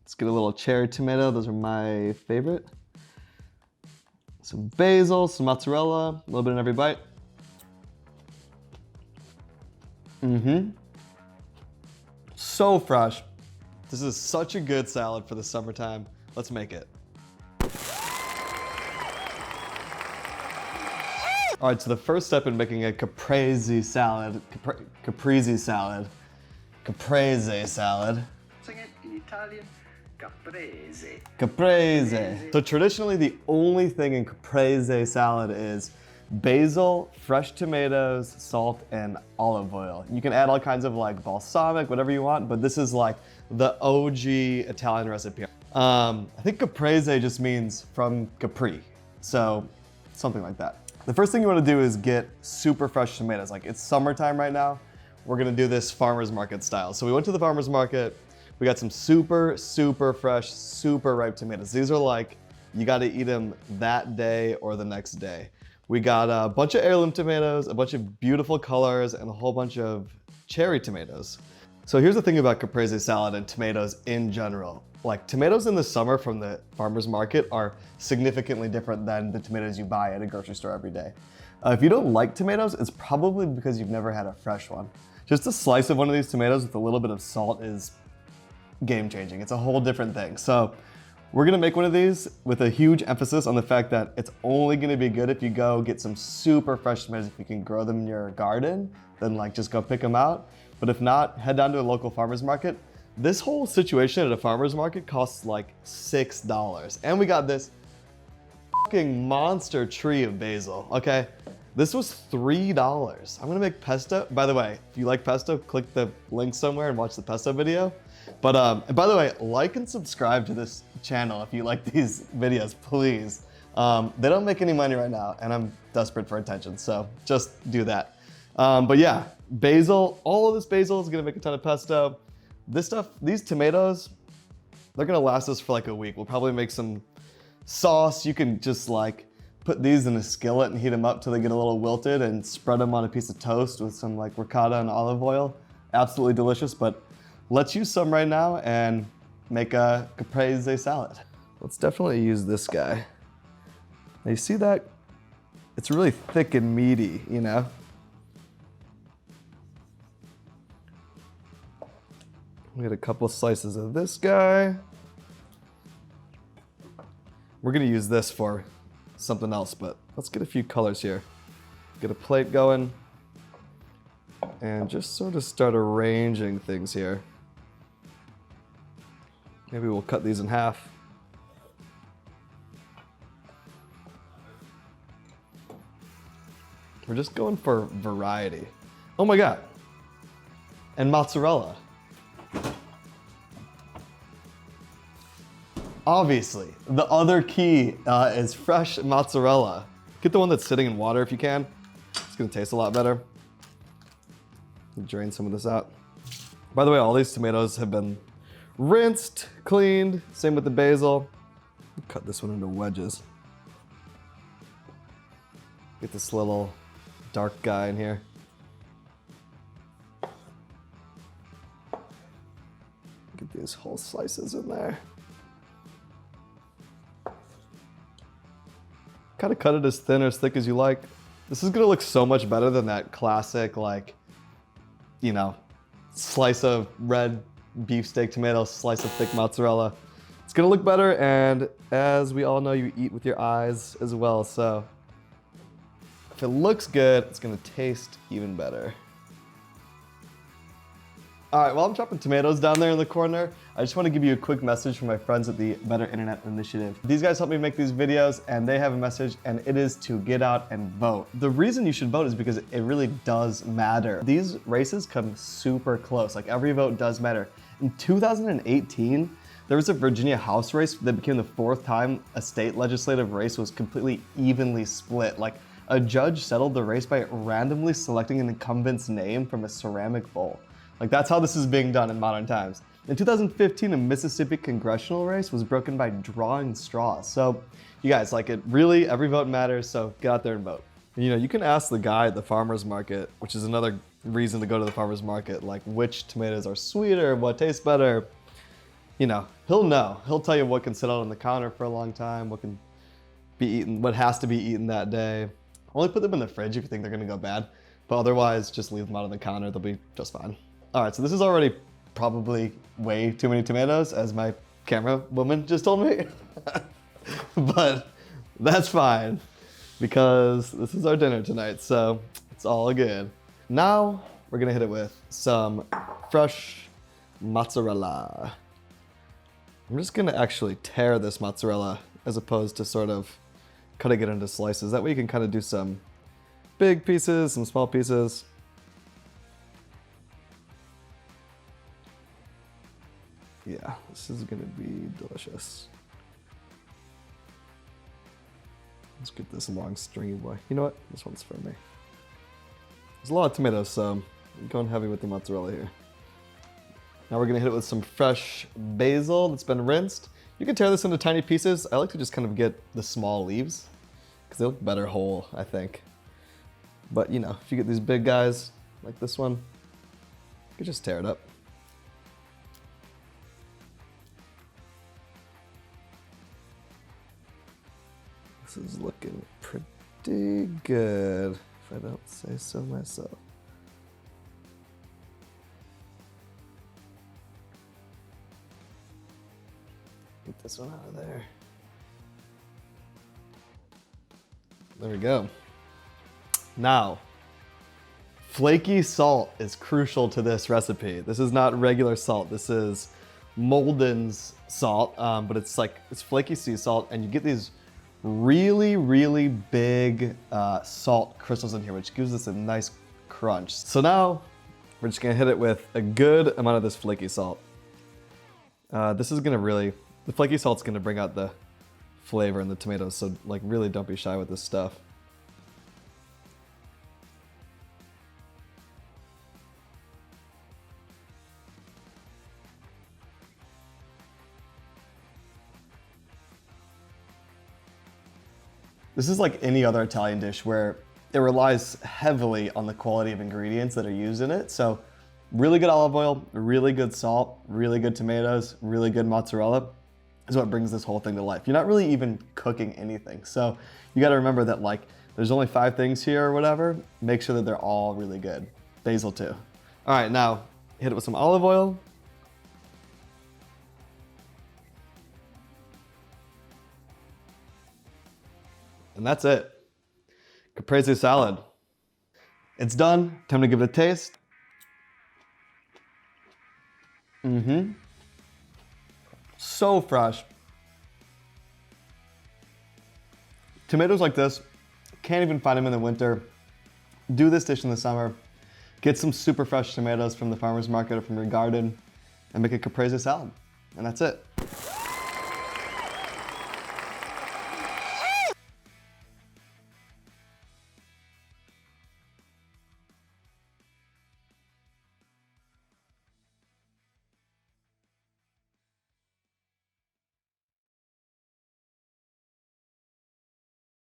Let's get a little cherry tomato. Those are my favorite. Some basil, some mozzarella, a little bit in every bite. So fresh. This is such a good salad for the summertime. Let's make it. All right, so the first step in making a caprese salad, caprese salad. Sing it in Italian, caprese. Caprese. So traditionally, the only thing in caprese salad is basil, fresh tomatoes, salt, and olive oil. You can add all kinds of like balsamic, whatever you want, but this is like the OG Italian recipe. I think caprese just means from Capri, so something like that. The first thing you want to do is get super fresh tomatoes. Like, it's summertime right now. We're gonna do this farmer's market style. So we went to the farmer's market. We got some super fresh, super ripe tomatoes. These are like, you gotta eat them that day or the next day. We got a bunch of heirloom tomatoes, a bunch of beautiful colors, and a whole bunch of cherry tomatoes. So here's the thing about caprese salad and tomatoes in general. Like, tomatoes in the summer from the farmer's market are significantly different than the tomatoes you buy at a grocery store every day. If you don't like tomatoes, it's probably because you've never had a fresh one. Just a slice of one of these tomatoes with a little bit of salt is game changing. It's a whole different thing. So we're gonna make one of these with a huge emphasis on the fact that it's only gonna be good if you go get some super fresh tomatoes. If you can grow them in your garden, then like just go pick them out. But if not, head down to a local farmer's market. This whole situation at a farmer's market costs like $6. And we got this fucking monster tree of basil, okay? This was $3. I'm gonna make pesto. By the way, if you like pesto, click the link somewhere and watch the pesto video. But and by the way, like and subscribe to this channel if you like these videos, please. They don't make any money right now, and I'm desperate for attention, so just do that. But yeah, basil, all of this basil is gonna make a ton of pesto. This stuff, these tomatoes, they're gonna last us for like a week. We'll probably make some sauce. You can just like put these in a skillet and heat them up till they get a little wilted and spread them on a piece of toast with some like ricotta and olive oil. Absolutely delicious, but let's use some right now and make a caprese salad. Let's definitely use this guy. Now you see that? It's really thick and meaty, you know? We got a couple of slices of this guy. We're gonna use this for something else, but let's get a few colors here. Get a plate going and just sort of start arranging things here. Maybe we'll cut these in half. We're just going for variety. Oh my God. And mozzarella. Obviously, the other key is fresh mozzarella. Get the one that's sitting in water if you can. It's gonna taste a lot better. Drain some of this out. By the way, all these tomatoes have been rinsed, cleaned. Same with the basil. Cut this one into wedges. Get this little dark guy in here. Get these whole slices in there. Kind of cut it as thin or as thick as you like. This is gonna look so much better than that classic, like, you know, slice of red beefsteak tomato, slice of thick mozzarella. It's gonna look better, and as we all know, you eat with your eyes as well, so if it looks good, it's gonna taste even better. All right, while I'm chopping tomatoes down there in the corner, I just want to give you a quick message from my friends at the Better Internet Initiative. These guys help me make these videos, and they have a message, and it is to get out and vote. The reason you should vote is because it really does matter. These races come super close, like every vote does matter. In 2018, there was a Virginia House race that became the 4th time a state legislative race was completely evenly split. Like, a judge settled the race by randomly selecting an incumbent's name from a ceramic bowl. Like, that's how this is being done in modern times. In 2015, a Mississippi congressional race was broken by drawing straws. So, you guys, like, it really, every vote matters, so get out there and vote. You know, you can ask the guy at the farmer's market, which is another reason to go to the farmer's market, like which tomatoes are sweeter, what tastes better. you know, he'll know. He'll tell you what can sit out on the counter for a long time, what can be eaten, what has to be eaten that day. Only put them in the fridge if you think they're gonna go bad, but otherwise just leave them out on the counter, they'll be just fine. All right, so this is already probably way too many tomatoes, as my camera woman just told me. But that's fine, because this is our dinner tonight, so it's all good. Now, we're gonna hit it with some fresh mozzarella. I'm just gonna actually tear this mozzarella as opposed to sort of cutting it into slices. That way you can kind of do some big pieces, some small pieces. Yeah, this is gonna be delicious. Let's get this long stringy boy. You know what? This one's for me. There's a lot of tomatoes, so I'm going heavy with the mozzarella here. Now we're gonna hit it with some fresh basil that's been rinsed. You can tear this into tiny pieces. I like to just kind of get the small leaves because they look better whole, I think. But you know, if you get these big guys like this one, you can just tear it up. This is looking pretty good, if I don't say so myself. Get this one out of there. There we go. Now, flaky salt is crucial to this recipe. This is not regular salt. This is Molden's salt, but it's flaky sea salt, and you get these really, really big salt crystals in here, which gives us a nice crunch. So now we're just gonna hit it with a good amount of this flaky salt. This is gonna really, the flaky salt's gonna bring out the flavor in the tomatoes, so like really don't be shy with this stuff. This is like any other Italian dish where it relies heavily on the quality of ingredients that are used in it. So really good olive oil, really good salt, really good tomatoes, really good mozzarella is what brings this whole thing to life. You're not really even cooking anything. So you gotta remember that like there's only 5 things here or whatever. Make sure that they're all really good. Basil too. All right, now hit it with some olive oil. And that's it. Caprese salad. It's done. Time to give it a taste. So fresh. Tomatoes like this, can't even find them in the winter. Do this dish in the summer. Get some super fresh tomatoes from the farmer's market or from your garden and make a caprese salad. And that's it.